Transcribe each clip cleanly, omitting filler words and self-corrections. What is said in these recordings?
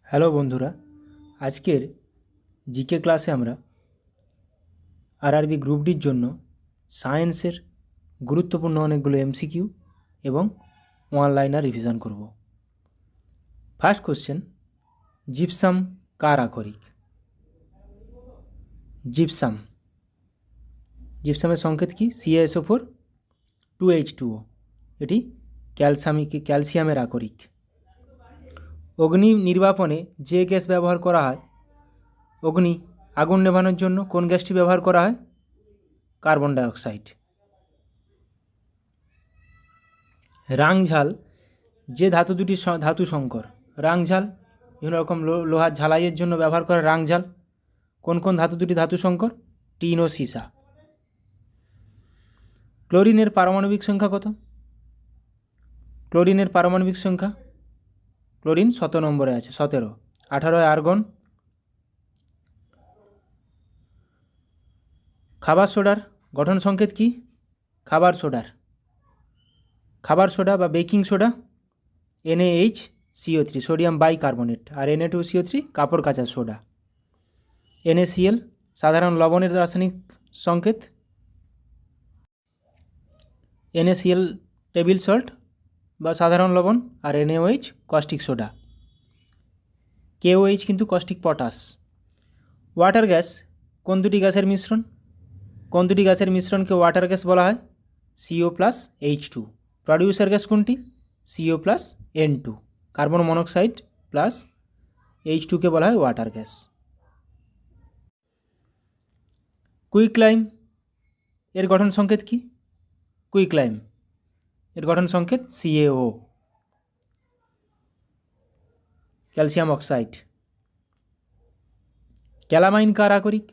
Hello বন্ধুরা, আজকের GK ক্লাসে আমরা আরআরবি গ্রুপ ডির জন্য সায়েন্সের গুরুত্বপূর্ণ অনেকগুলো এমসিকিউ এবং ওয়ান লাইনার রিভিশন করব। ফার্স্ট কোশ্চেন, জিপসাম কার আকরিক? জিপসামের সংকেত কি? CaSO4 2H2O। এটি ক্যালসিয়ামের আকরিক। অগ্নি নির্বাপনে যে গ্যাস ব্যবহার করা হয়, আগুন নেভানোর জন্য কোন গ্যাসটি ব্যবহার করা হয়? Carbon dioxide. রাংঝাল যে ধাতু দুটি ধাতু সংকর, রাংঝাল বিভিন্ন রকম লোহার ঝালাইয়ের জন্য ব্যবহার করে রাংঝাল। কোন কোন ধাতু দুটি ধাতু সংকর? টিন ও সীসা। ক্লোরিনের পারমাণবিক সংখ্যা কত? ক্লোরিনের পারমাণবিক সংখ্যা, ক্লোরিন 17 নম্বরে আছে, 17। 18 আর্গন। খাবার সোডার গঠন সংকেত কি? খাবার সোডা বা baking soda NaHCO3, sodium bicarbonate, আর Na2CO3 কাপড় কাচার সোডা। NaCl সাধারণ লবণের রাসায়নিক সংকেত, NaCl টেবিল সল্ট বা সাধারণ লবণ, আর NaOH কস্টিক সোডা। KOH কিন্তু কস্টিক পটাশ। ওয়াটার গ্যাস কোন দুটি গ্যাসের মিশ্রণ? কোন দুটি গ্যাসের মিশ্রণকে ওয়াটার গ্যাস বলা হয়? CO+H2। প্রডিউসার গ্যাস কোনটি? CO+N2। কার্বন মনোক্সাইড প্লাস H2কে বলা হয় ওয়াটার গ্যাস। কুইকলাইম এর গঠন সংকেত কি? কুইকলাইম এর গঠন সংকেত CaO, ক্যালসিয়াম অক্সাইড। ক্যালামাইন কার আকরিক?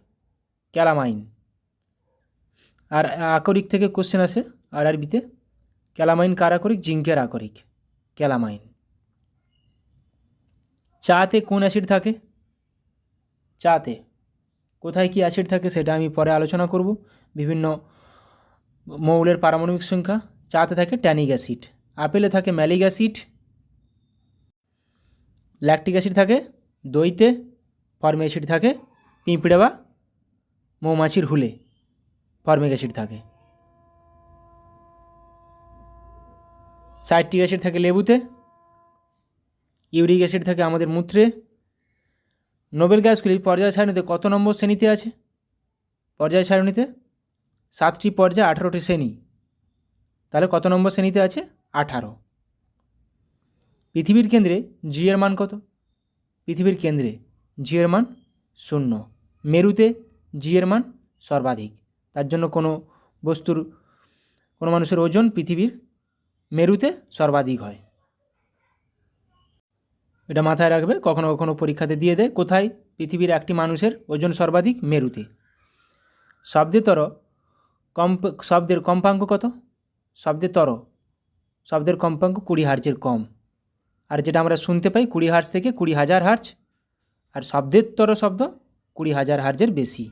ক্যালামাইন। আর আকরিক থেকে কোশ্চেন আসে আরআরবিতে, ক্যালামাইন কার আকরিক? জিঙ্কের আকরিক ক্যালামাইন। চাতে কোন অ্যাসিড থাকে? চাতে কোথায় কি অ্যাসিড থাকে সেটা আমি পরে আলোচনা করব। বিভিন্ন মৌলের পারমাণবিক সংখ্যা। চাতে থাকে ট্যানিক অ্যাসিড, আপেলে থাকে ম্যালিক অ্যাসিড, ল্যাকটিক অ্যাসিড থাকে দইতে, ফর্মিক অ্যাসিড থাকে পিঁপড়ে বা মৌমাছির হুলে, ফর্মিক অ্যাসিড থাকে। সাইট্রিক অ্যাসিড থাকে লেবুতে, ইউরিক অ্যাসিড থাকে আমাদের মূত্রে। নোবেল গ্যাসগুলি পর্যায় সারণীতে কত নম্বর শ্রেণীতে আছে? পর্যায় সারণীতে 7টি পর্যায় 18টি শ্রেণী, তাহলে কত নম্বর শ্রেণীতে আছে? 18। পৃথিবীর কেন্দ্রে জি এর মান কত? পৃথিবীর কেন্দ্রে জি এর মান 0। মেরুতে জি এর মান সর্বাধিক, তার জন্য কোনো মানুষের ওজন পৃথিবীর মেরুতে সর্বাধিক হয়। এটা মাথায় রাখবে, কখনো কখনো পরীক্ষাতে দিয়ে দেয় কোথায় পৃথিবীর একটি মানুষের ওজন সর্বাধিক? মেরুতে। শব্দের কম্পাঙ্ক কত? শব্দের কম্পাঙ্ক 20 হার্জের কম। আর যেটা আমরা শুনতে পাই 20 হার্জ থেকে 20,000 হার্জ, আর শব্দের শব্দ 20,000 হার্জের বেশি,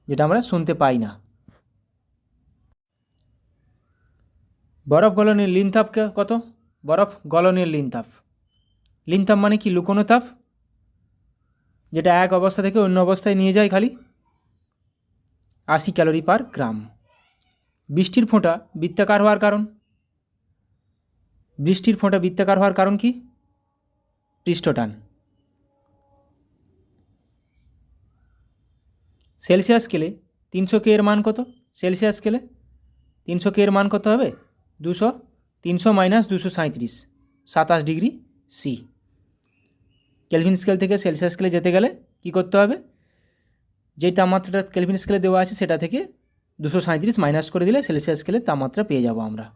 যেটা আমরা শুনতে পাই না। বরফ গলনের লিনতাপ কত? বরফ গলনের লিনতাপ মানে কি? লুকোনো তাপ, যেটা এক অবস্থা থেকে অন্য অবস্থায় নিয়ে যায় খালি। 80 ক্যালোরি পার গ্রাম। বৃষ্টির ফোঁটা বৃত্তাকার হওয়ার কারণ কি? পৃষ্ঠটান। সেলসিয়াস স্কেলে 300K এর মান কত? সেলসিয়াস স্কেলে 300K এর মান কত হবে? 300 - 237, 27 ডিগ্রি সি। কেলভিন স্কেল থেকে সেলসিয়াস স্কেলে যেতে গেলে কি করতে হবে? যে তাপমাত্রাটা কেলভিন স্কেলে দেওয়া আছে সেটা থেকে 237 মাইনাস করে দিলে সেলসিয়াস স্কেলের তাপমাত্রা পেয়ে যাব আমরা।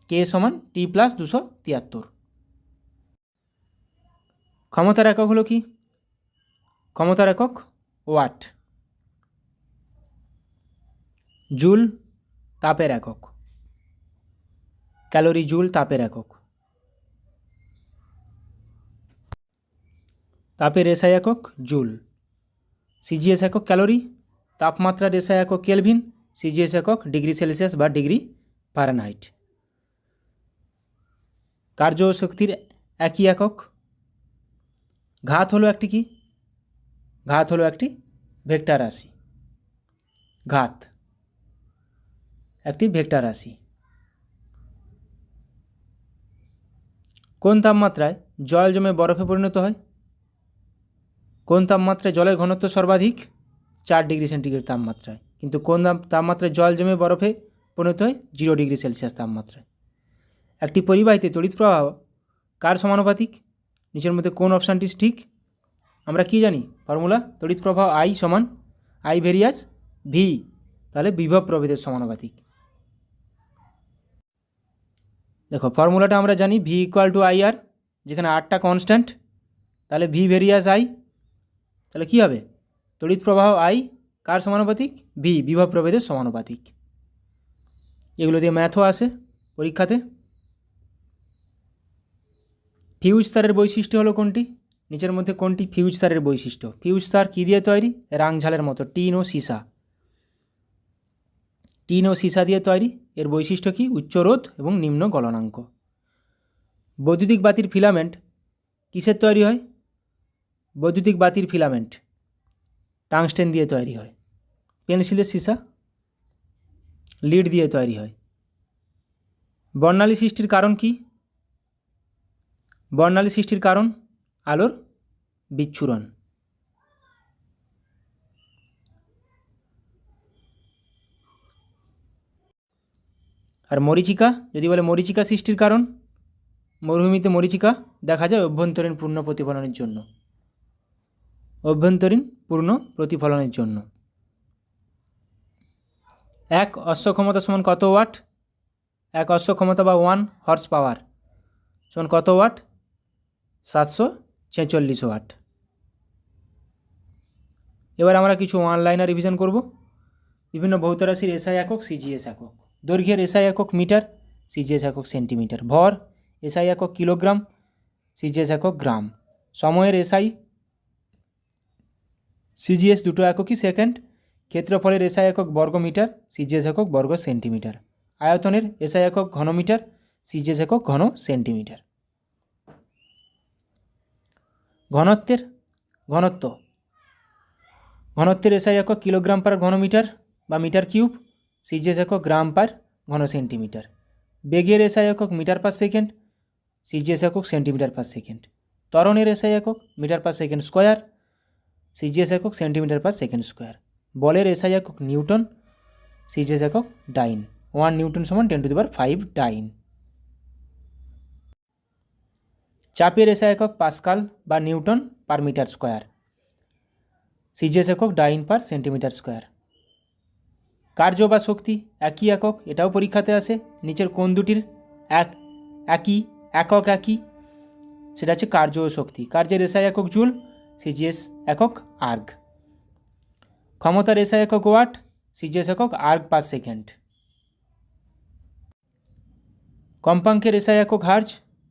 K = T + 273। ক্ষমতার একক হলো কি? ক্ষমতার একক ওয়াট। জুল তাপের একক, ক্যালোরি জুল তাপের একক। তাপের এসআই একক জুল। সিজিএস একক ক্যালোরি। তাপমাত্রার এসআই একক কেলভিন। সিজিএস একক ডিগ্রি সেলসিয়াস বা ডিগ্রি ফারেনহাইট। কার্য শক্তির একই একক ঘাত হলো একটি কি? ঘাত হলো একটি ভেক্টর রাশি। ঘাত একটি ভেক্টর রাশি। কোন তাপমাত্রায় জল জমে বরফে পরিণত হয়? কোন তাপমাত্রায় জলের ঘনত্ব সর্বাধিক? 4 ডিগ্রি সেন্টিগ্রেড তাপমাত্রায়। কিন্তু কোন তাপমাত্রায় জল জমে বরফে পরিণত হয়? 0 ডিগ্রি সেলসিয়াস তাপমাত্রায়। একটি পরিবাহীতে তড়িৎ প্রবাহ কার সমানুপাতিক? নিচের মধ্যে কোন অপশানটি ঠিক? আমরা কি জানি ফর্মুলা? তড়িৎ প্রবাহ আই সমান আই ভেরিয়াস ভি, তাহলে বিভব প্রভেদের সমানুপাতিক। দেখো ফর্মুলাটা আমরা জানি ভি ইকুয়াল টু আই আর, যেখানে আরটা কনস্ট্যান্ট, তাহলে ভি ভেরিয়াস আই, তাহলে কী হবে? তড়িৎ প্রবাহ আই কার সমানুপাতিক? ভি, বিভব প্রভেদের সমানুপাতিক। এগুলো দিয়ে ম্যাথও আসে পরীক্ষাতে। ফিউজ তারের বৈশিষ্ট্য হলো কোনটি? নিচের মধ্যে কোনটি ফিউজ তারের বৈশিষ্ট্য? ফিউজ তার কী দিয়ে তৈরি? রাংঝালের মতো, টিন ও সীসা। টিন ও সীসা দিয়ে তৈরি। এর বৈশিষ্ট্য কি? উচ্চ রোধ এবং নিম্ন গলনাঙ্ক। বৈদ্যুতিক বাতির ফিলামেন্ট কিসের তৈরি হয়? বৈদ্যুতিক বাতির ফিলামেন্ট টাংস্টেন দিয়ে তৈরি হয়। পেন্সিলের সীসা লিড দিয়ে তৈরি হয়। বর্ণালী সৃষ্টির কারণ কি? বর্ণালী সৃষ্টির কারণ আলোর বিচ্ছুরণ। আর মরীচিকা, যদি বলে মরীচিকা সৃষ্টির কারণ, মরুভূমিতে মরীচিকা দেখা যায় অভ্যন্তরীণ পূর্ণ প্রতিফলনের জন্য। অভ্যন্তরীণ পূর্ণ প্রতিফলনের জন্য। এক অশ্ব ক্ষমতা সমান কত ওয়াট? এক অশ্ব ক্ষমতা বা 1 হর্স পাওয়ার সমান কত ওয়াট? 746 ওয়াট। এবার আমরা কিছু অনলাইনে রিভিশন করব। বিভিন্ন ভৌত রাশির এসআই একক, সিজিএস একক। দৈর্ঘ্যের এসআই একক মিটার, সিজিএস একক সেন্টিমিটার। ভর এসআই একক কিলোগ্রাম, সিজিএস একক গ্রাম। সময়ের এসআই সিজিএস দুটো এককই সেকেন্ড। ক্ষেত্রফলের এসআই একক বর্গ মিটার, সিজিএস একক বর্গ সেন্টিমিটার। আয়তনের এসআই একক ঘনমিটার, সিজিএস একক ঘন সেন্টিমিটার। ঘনত্বের এসআই একক কিলোগ্রাম পার ঘনমিটার বা মিটার কিউব, সিজিএস একক গ্রাম পার ঘন সেন্টিমিটার। বেগের এসআই একক মিটার পার সেকেন্ড, সিজিএস একক সেন্টিমিটার পার সেকেন্ড। ত্বরণের এসআই একক metre per second square, CGS একক সেন্টিমিটার পার সেকেন্ড স্কোয়ার। বলের এসআই একক নিউটন, সিজিএস একক ডাইন। 1 নিউটন সমান 10⁵ ডাইন। চাপের এসআই একক পাস্কাল বা newton per metre square, CGS একক ডাইন পার সেন্টিমিটার স্কোয়ার। কার্য বা শক্তি একই একক, এটাও পরীক্ষাতে আসে। নিচের কোন দুটির একই একই? সেটা হচ্ছে কার্য ও শক্তি। কার্যের এসআই একক জুল, সিজিএস একক আর্গ। ক্ষমতার এসআই একক ওয়াট, সিজিএস একক আর্গ পার সেকেন্ড। কম্পাঙ্কের এসআই একক হার্জ,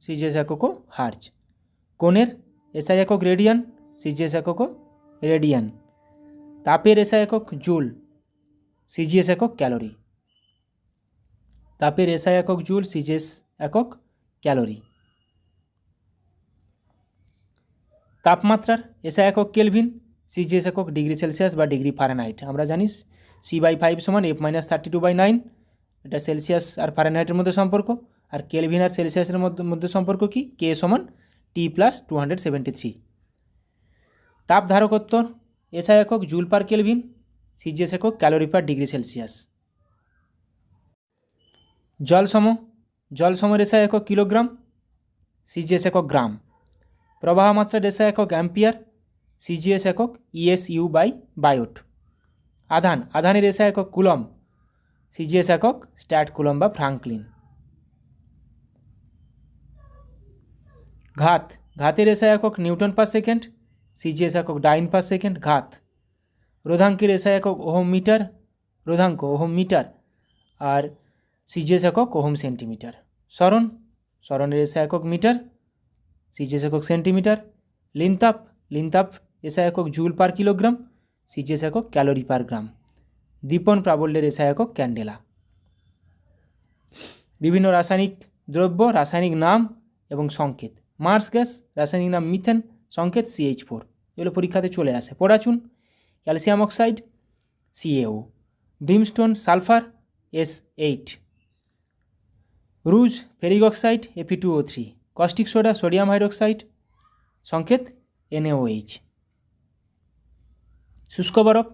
সিজিএস এককও হার্জ। কোণের এসআই একক রেডিয়ান, সিজিএস এককও রেডিয়ান। তাপের এসআই একক জুল, সিজিএস একক ক্যালোরি। তাপের এসআই একক জুল, সিজিএস একক ক্যালোরি। তাপমাত্রার এসআই একক কেলভিন, সিজিএস একক ডিগ্রি সেলসিয়াস বা ডিগ্রি ফারেনহাইট। আমরা জানি C/5 সমান F-32/9, এটা সেলসিয়াস আর ফারেনহাইটের মধ্যে সম্পর্ক। আর কেলভিন আর সেলসিয়াসের মধ্যে সম্পর্ক কি? K সমান T+273। তাপ ধারকত্ব এসআই একক জুল পার কেলভিন, সিজিএস একক ক্যালোরি পার ডিগ্রি সেলসিয়াস। জলসমের এসআই একক কিলোগ্রাম, সিজিএস একক গ্রাম। প্রবাহ মাত্রার এসআই একক অ্যাম্পিয়ার, সিজিএস একক ESU/বায়োট। আধানের এসআই একক কুলম, সিজিএস একক স্ট্যাট কুলম বা ফ্রাঙ্কলিন। ঘাতের এসআই একক নিউটন পার সেকেন্ড, সিজিএস একক ডাইন পার সেকেন্ড। ঘাত। রোধাঙ্কের এসআই একক ওহম মিটার, রোধাঙ্ক ওহম মিটার, আর সিজিএস একক ওহম সেন্টিমিটার। সরণের এসআই একক মিটার, সিজিএস একক সেন্টিমিটার। লিনতাপ এসআই একক জুল পার কিলোগ্রাম, সিজিএস একক ক্যালোরি পার গ্রাম। দীপন প্রাবল্যের এসআই একক ক্যান্ডেলা। বিভিন্ন রাসায়নিক দ্রব্য, রাসায়নিক নাম এবং সংকেত। মার্স গ্যাস, রাসায়নিক নাম মিথেন, সংকেত CH4, এগুলো পরীক্ষাতে চলে আসে। পটাচুন calcium oxide CaO, brimstone sulphur S8, rouge ferric oxide Fe2O3, caustic soda sodium hydroxide সংকেত NaOH, শুষ্ক বরফ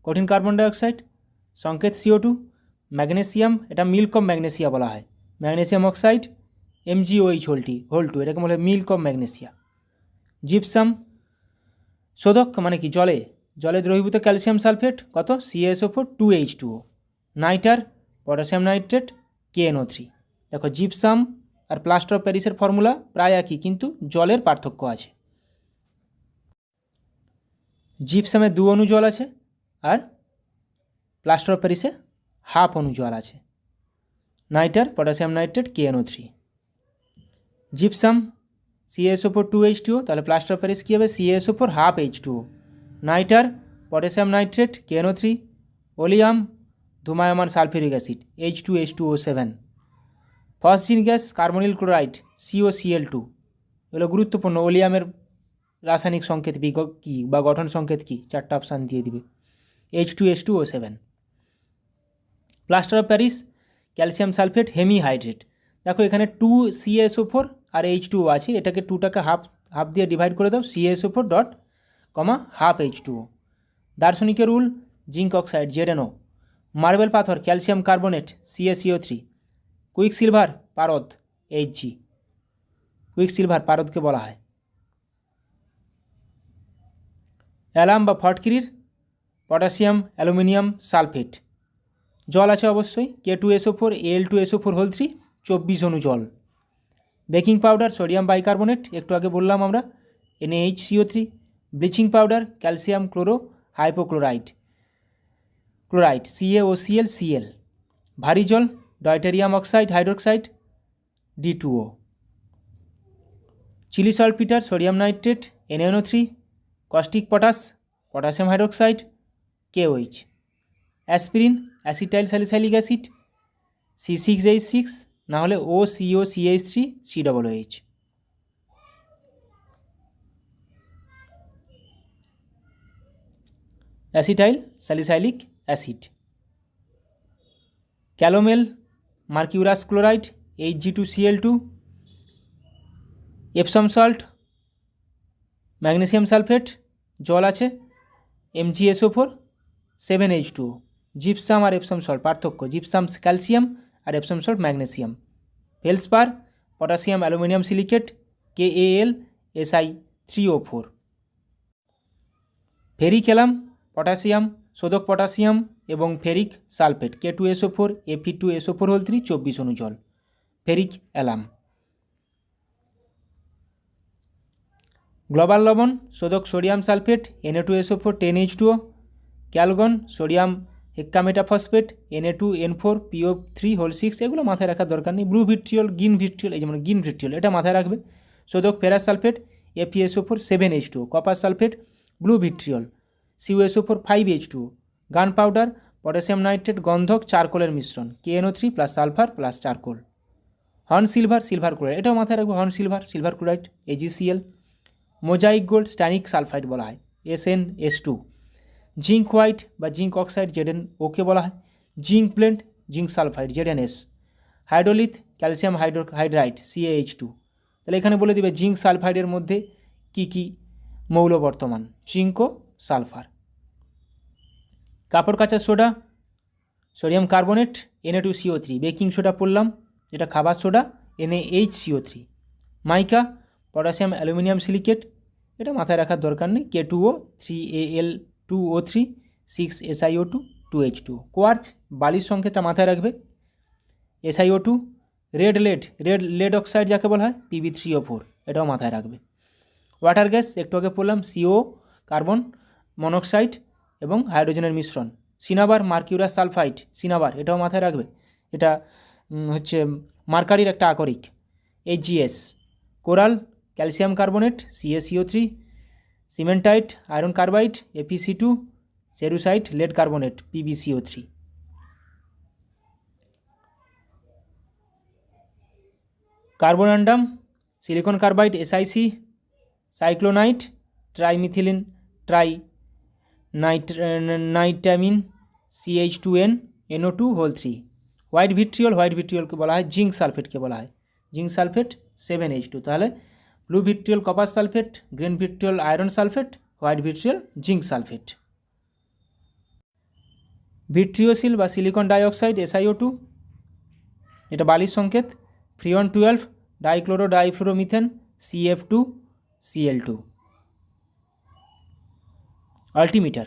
কঠিন কার্বন ডাইঅক্সাইড সংকেত CO2, ম্যাগনেসিয়াম এটা মিল্ক অফ ম্যাগনেসিয়া বলা হয়, ম্যাগনেসিয়াম অক্সাইড MgOH হোল2, এটাকে বলে মিল্ক অফ ম্যাগনেসিয়া। জিপসাম শোধক মানে কি জলে দ্রবীভূত ক্যালসিয়াম সালফেট কত CaSO4 2H2O, nighter potassium nitrate KNO3। দেখো জিপসাম আর প্লাস্টার অফ প্যারিসের ফর্মুলা প্রায় একই, কিন্তু জলের পার্থক্য আছে। জিপসামে 2 অণু জল আছে আর প্লাস্টার অফ প্যারিসে হাফ অণু জল আছে, nighter potassium nitrate KNO3। Gypsum CaSO4 2H2O, তাহলে প্লাস্টার অফ প্যারিস কী হবে CaSO4 half H2O, nitre potassium nitrate KNO3, oleum ধুমায়মান sulphuric acid H2H2O7, phosgene gas carbonyl chloride COCl2, এগুলো গুরুত্বপূর্ণ। ওলিয়ামের রাসায়নিক সংকেত কী বা গঠন সংকেত কী, 4টা অপশান দিয়ে দিবে, H2H2O7। Plaster of Paris calcium sulphate hemihydrate, দেখো এখানে 2 CaSO4 আর H2O আছে, এটাকে 2টাকে হাফ দিয়ে ডিভাইড করে দাও, CaSO4 dot comma half H2O। দার্শনিকের রুল জিঙ্ক অক্সাইড ZNO, মার্বেল পাথর calcium carbonate CaCO3, quicksilver পারদ Hg, কুইক সিলভার পারদকে বলা হয়। অ্যালাম বা ফটকিরির পটাশিয়াম অ্যালুমিনিয়াম সালফেট, জল আছে অবশ্যই, K2SO4 Al2SO4 হোল 3 24 অণু জল। বেকিং পাউডার সোডিয়াম বাইকার্বনেট, একটু আগে বললাম আমরা NaHCO3, bleaching powder calcium chloro hypochloride CaOCl, ভারী জল deuterium oxide hydroxide D2O, Chile saltpetre sodium nitrate NaNO3, caustic potash potassium hydroxide KOH, aspirin acetyl salicylic acid C6H6, না হলে OCOCH3 COOH। Acetyl salicylic acid. Calomel mercurous chloride Hg2Cl2, Epsom salt magnesium sulphate জল আছে MgSO4 7H2O। Gypsum আর Epsom salt পার্থক্য, gypsum calcium আর Epsom salt magnesium. Feldspar potassium aluminium silicate KAlSi3O4। Ferric alum potassium শোধক potassium এবং ferric sulphate K2SO4 Fe2SO4 whole 3 24 অণু জল, ferric alum. Global লবণ শোধক sodium sulphate Na2SO4 10H2O, Calgon sodium hexametaphosphate Na2N4PO3 whole 6, এগুলো মাথায় রাখার দরকার নেই। ব্লু ভিট্রিয়ল গ্রিন ভিট্রিয়ল, এই যেমন গ্রিন ভিট্রিয়ল এটা মাথায় রাখবে। শোধক ferrous sulphate FeSO4 7H2O, copper sulphate blue vitriol CuSO4 5H2O, gunpowder potassium nitrate গন্ধক চারকোলের মিশ্রণ KNO3 plus sulphur plus charcoal. Horn silver silver chloride, এটাও মাথায় রাখবো, horn silver silver chloride AgCl। Mosaic gold stannic sulphide বলা হয় SnS2। Zinc white বা zinc oxide ZnO কে বলা হয়। Zinc blende zinc sulphide ZnS। Hydrolith calcium hydride CaH2। তাহলে এখানে বলে দিবে জিঙ্ক সালফাইডের মধ্যে কি কি মৌল বর্তমান, জিঙ্ক ও সালফার। কাপড় কাচার soda sodium carbonate Na2CO3, baking soda পড়লাম যেটা খাবার সোডা NaHCO3। মাইকা পটাশিয়াম অ্যালুমিনিয়াম সিলিকেট, এটা মাথায় রাখার দরকার নেই, K2O 3Al2O3 6SiO2 2H2O। Quartz বালির সংকেতটা মাথায় রাখবে SiO2। রেড লেড অক্সাইড যাকে বলা হয় Pb3O4, এটাও মাথায় রাখবে। ওয়াটার গ্যাস একটু আগে পড়লাম CO কার্বন মনোক্সাইড এবং হাইড্রোজেনের মিশ্রণ। সিনাবার মার্কিউরাস সালফাইড সিনাবার, এটাও মাথায় রাখবে, এটা হচ্ছে মার্কারির একটা আকরিক HgS। Coral calcium carbonate CaCO3। Cementite iron carbide FeC2। Cerussite lead carbonate PbCO3। Carborundum silicon carbide SiC। Cyclonite, trimethylene nitramine CH2N NO2 3। White ভিট্রিয়লকে বলা হয় জিঙ্ক সালফেটকে বলা হয় জিঙ্ক সালফেট 7H2। তাহলে blue vitriol copper sulphate, green vitriol iron sulphate, white vitriol zinc sulphate. Vitreosil বা silicon dioxide SiO2, এটা বালির সংকেত। ফ্রিয়ন 12 ডাইক্লোরো ডাইফ্লোরোমিথেন CF2Cl2। অল্টিমিটার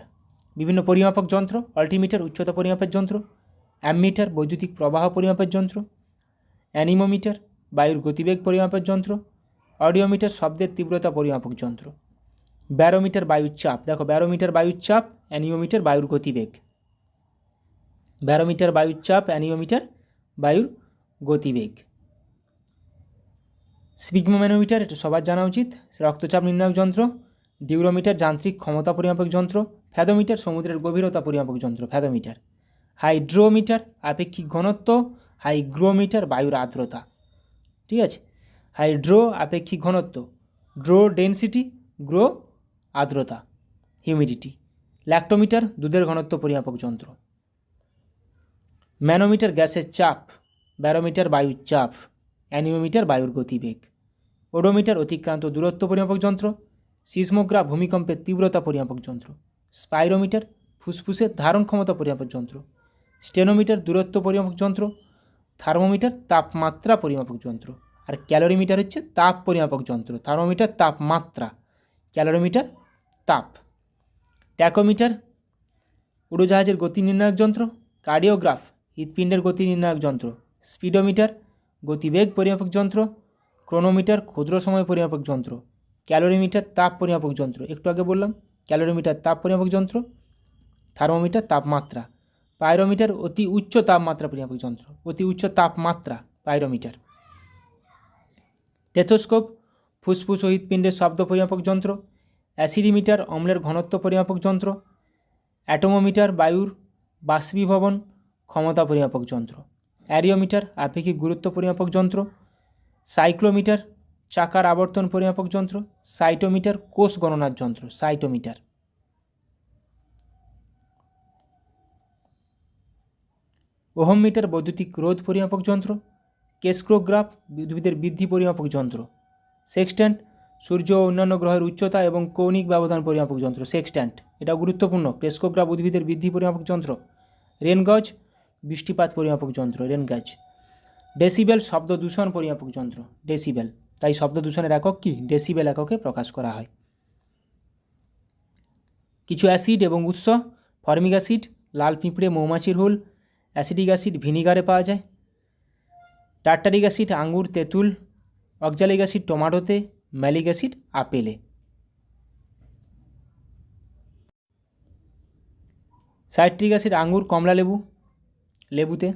বিভিন্ন পরিমাপক যন্ত্র। অল্টিমিটার উচ্চতা পরিমাপের যন্ত্র। অ্যামমিটার বৈদ্যুতিক প্রবাহ পরিমাপের যন্ত্র। অ্যানিমোমিটার বায়ুর গতিবেগ পরিমাপের যন্ত্র। অডিওমিটার শব্দের তীব্রতা পরিমাপক যন্ত্র। ব্যারোমিটার বায়ুর চাপ। দেখো ব্যারোমিটার বায়ুর চাপ, অ্যানিওমিটার বায়ুর গতিবেগ। ব্যারোমিটার বায়ুর চাপ, অ্যানিওমিটার বায়ুর গতিবেগ। স্পিগমোম্যানোমিটার, এটা সবার জানা উচিত, রক্তচাপ নির্ণায়ক যন্ত্র। ডিউরোমিটার যান্ত্রিক ক্ষমতা পরিমাপক যন্ত্র। ফ্যাদোমিটার সমুদ্রের গভীরতা পরিমাপক যন্ত্র, ফ্যাদোমিটার। হাইড্রোমিটার আপেক্ষিক ঘনত্ব। হাইগ্রোমিটার বায়ুর আর্দ্রতা। ঠিক আছে, হাইড্রো আপেক্ষিক ঘনত্ব, ড্রো ডেনসিটি, গ্রো আর্দ্রতা হিউমিডিটি। ল্যাক্টোমিটার দুধের ঘনত্ব পরিমাপক যন্ত্র। ম্যানোমিটার গ্যাসের চাপ। ব্যারোমিটার বায়ুর চাপ। অ্যানিওমিটার বায়ুর গতিবেগ। ওডোমিটার অতিক্রান্ত দূরত্ব পরিমাপক যন্ত্র। সিসমোগ্রাফ ভূমিকম্পের তীব্রতা পরিমাপক যন্ত্র। স্পাইরোমিটার ফুসফুসের ধারণ ক্ষমতা পরিমাপক যন্ত্র। স্টেনোমিটার দূরত্ব পরিমাপক যন্ত্র। থার্মোমিটার তাপমাত্রা পরিমাপক যন্ত্র। আর ক্যালোরিমিটার হচ্ছে তাপ পরিমাপক যন্ত্র। থার্মোমিটার তাপমাত্রা, ক্যালোরিমিটার তাপ। ট্যাকোমিটার উড়োজাহাজের গতি নির্ণায়ক যন্ত্র। কার্ডিওগ্রাফ হৃৎপিণ্ডের গতি নির্ণায়ক যন্ত্র। স্পিডোমিটার গতিবেগ পরিমাপক যন্ত্র। ক্রোনোমিটার ক্ষুদ্র সময় পরিমাপক যন্ত্র। ক্যালোরিমিটার তাপ পরিমাপক যন্ত্র, একটু আগে বললাম ক্যালোরিমিটার তাপ পরিমাপক যন্ত্র। থার্মোমিটার তাপমাত্রা। পাইরোমিটার অতি উচ্চ তাপমাত্রা পরিমাপক যন্ত্র, অতি উচ্চ তাপমাত্রা পাইরোমিটার। টেথোস্কোপ ফুসফুস ও হৃৎপিণ্ডের শব্দ পরিমাপক যন্ত্র। অ্যাসিডিমিটার অম্লের ঘনত্ব পরিমাপক যন্ত্র। অ্যাটোমোমিটার বায়ুর বাষ্পীভবন ক্ষমতা পরিমাপক যন্ত্র। অ্যারিওমিটার আপেক্ষিক গুরুত্ব পরিমাপক যন্ত্র। সাইক্লোমিটার চাকার আবর্তন পরিমাপক যন্ত্র। সাইটোমিটার কোষ গণনার যন্ত্র, সাইটোমিটার। ওহমমিটার বৈদ্যুতিক রোধ পরিমাপক যন্ত্র। কেস্ক্রোগ্রাফ উদ্ভিদের বৃদ্ধি পরিমাপক যন্ত্র। সেক্সট্যান্ট সূর্য ও অন্যান্য গ্রহের উচ্চতা এবং কৌণিক ব্যবধান পরিমাপক যন্ত্র, সেক্সট্যান্ট এটা গুরুত্বপূর্ণ। ক্রেস্কোগ্রাফ উদ্ভিদের বৃদ্ধি পরিমাপক যন্ত্র। রেনগজ বৃষ্টিপাত পরিমাপক যন্ত্র, রেনগজ। ডেসিবেল শব্দ দূষণ পরিমাপক যন্ত্র, ডেসিবেল। তাই শব্দ দূষণের একক কি? ডেসিবেল এককে প্রকাশ করা হয়। কিছু অ্যাসিড এবং উৎস। ফর্মিক অ্যাসিড লাল পিঁপড়ে মৌমাছির হুল। অ্যাসিডিক অ্যাসিড ভিনিগারে পাওয়া যায়। টার্টারিক অ্যাসিড আঙ্গুর তেঁতুল। অক্সালিক অ্যাসিড টমেটোতে। ম্যালিক অ্যাসিড আপেলে। সাইট্রিক অ্যাসিড আঙ্গুর কমলা লেবুতে।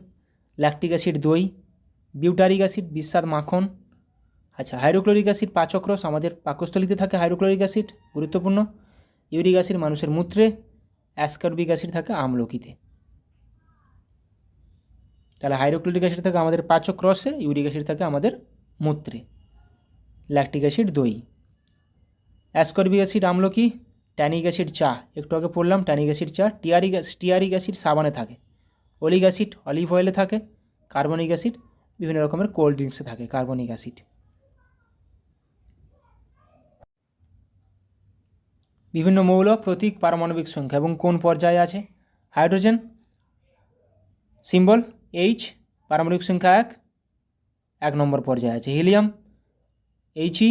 ল্যাকটিক অ্যাসিড দই। বিউটারিক অ্যাসিড বিস্বাদ মাখন। আচ্ছা, হাইড্রোক্লোরিক অ্যাসিড পাচক রস, আমাদের পাকস্থলীতে থাকে হাইড্রোক্লোরিক অ্যাসিড, গুরুত্বপূর্ণ। ইউরিক অ্যাসিড মানুষের মূত্রে। অ্যাসকর্বিক অ্যাসিড থাকে আমলকিতে। তাহলে হাইড্রোক্লোরিক অ্যাসিড থাকে আমাদের পাচক রসে, ইউরিক অ্যাসিড থাকে আমাদের মূত্রে। ল্যাকটিক অ্যাসিড দই। অ্যাসকর্বিক অ্যাসিড আমলকি। ট্যানিক অ্যাসিড চা, একটু আগে পড়লাম ট্যানিক অ্যাসিড চা। স্টিয়ারিক অ্যাসিড সাবানে থাকে। অলিক অ্যাসিড অলিভ অয়েলে থাকে। কার্বনিক অ্যাসিড বিভিন্ন রকমের কোল্ড ড্রিঙ্কসে থাকে, কার্বনিক অ্যাসিড। বিভিন্ন মৌল প্রতীক পারমাণবিক সংখ্যা এবং কোন পর্যায়ে আছে। হাইড্রোজেন সিম্বল H, পারমাণবিক সংখ্যা 1 নম্বর পর্যায়ে আছে। হিলিয়াম He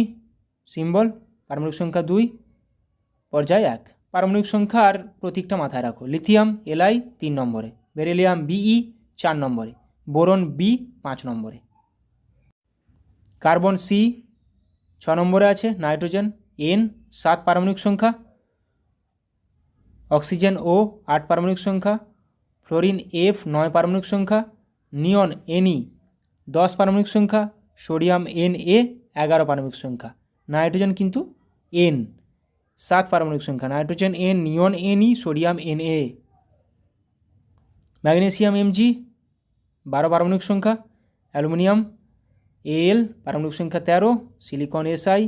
সিম্বল, পারমাণবিক সংখ্যা 2 পর্যায় 1। পারমাণবিক সংখ্যা আর প্রতীকটা মাথায় রাখো। লিথিয়াম Li 3 নম্বরে। বেরিলিয়াম Be 4 নম্বরে। বোরন B 5 নম্বরে। কার্বন C 6 নম্বরে আছে। নাইট্রোজেন N 7 পারমাণবিক সংখ্যা। অক্সিজেন O 8 পারমাণবিক সংখ্যা। ফ্লোরিন F 9 পারমাণবিক সংখ্যা। নিয়ন Ne 10 পারমাণবিক সংখ্যা। সোডিয়াম Na 11 পারমাণবিক সংখ্যা। নাইট্রোজেন কিন্তু N 7 পারমাণবিক সংখ্যা। নাইট্রোজেন N, নিয়ন Ne, sodium Na। Magnesium Mg 12 পারমাণবিক সংখ্যা। অ্যালুমিনিয়াম Al পারমাণবিক সংখ্যা 13। সিলিকন Si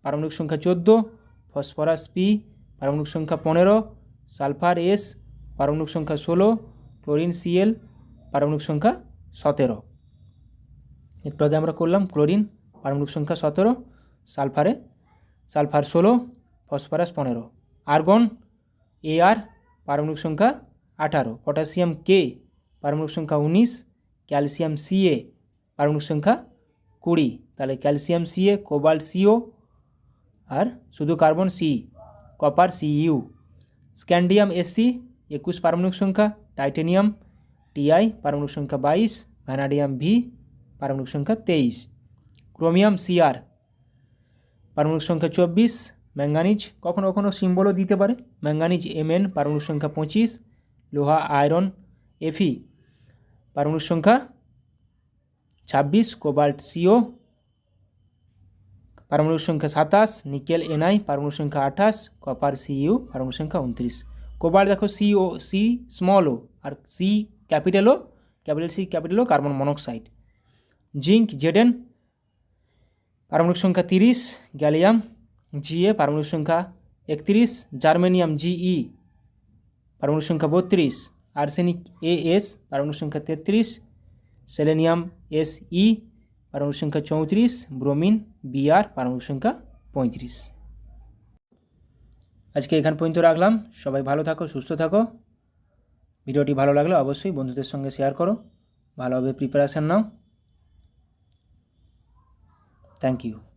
পারমাণবিক সংখ্যা 14, ফসফরাস পি পারমাণবিক সংখ্যা 15, সালফার এস পারমাণবিক সংখ্যা 16, ক্লোরিন সিএল পারমাণবিক সংখ্যা 17। একটু আগে আমরা করলাম ক্লোরিন পারমাণবিক সংখ্যা 17, সালফার 16, ফসফরাস 15, আর্গন এআর পারমাণবিক সংখ্যা 18, পটাশিয়াম কে পারমাণবিক সংখ্যা 19, ক্যালসিয়াম সিএ পারমাণবিক সংখ্যা 20। তাহলে ক্যালসিয়াম সিএ, কোবাল্ট সিও, আর শুধু carbon C, copper CU. Scandium SC 21 পারমাণবিক সংখ্যা, টাইটেনিয়াম টিআই পারমাণবিক সংখ্যা 22, ভ্যানাডিয়াম ভি পারমাণবিক সংখ্যা 23, ক্রোমিয়াম সিআর পারমাণবিক সংখ্যা 24, ম্যাঙ্গানিজ কখনো কখনো সিম্বলও দিতে পারে, ম্যাঙ্গানিজ এমএন পারমাণবিক সংখ্যা 25, লোহা আয়রন এফি পারমাণবিক সংখ্যা 26, কোবাল্ট সিও পারমাণবিক সংখ্যা 27, নিকেল এনআই পারমাণবিক সংখ্যা 28, কপার সিইউ পারমাণবিক সংখ্যা 29। কোবাল্ট দেখো সিও, সি স্মল ও, আর সি ক্যাপিটাল ও, ক্যাপিটাল সি ক্যাপিটাল ও কার্বন মনোক্সাইড। জিঙ্ক জেডেন পারমাণবিক সংখ্যা 30, গ্যালিয়াম জিএ পারমাণবিক সংখ্যা 31, জার্মেনিয়াম জিই পারমাণবিক সংখ্যা 32, আর্সেনিক এএস পারমাণবিক সংখ্যা 33, সেলেনিয়াম এসই পারমাণবিক সংখ্যা 34, ব্রোমিন বিআর পারমাণবিক সংখ্যা 35। আজকে এখান পর্যন্ত রাখলাম। সবাই ভালো থাকো, সুস্থ থাকো। ভিডিওটি ভালো লাগলে অবশ্যই বন্ধুদের সঙ্গে শেয়ার করো, ভালোভাবে প্রিপারেশান নাও। Thank you.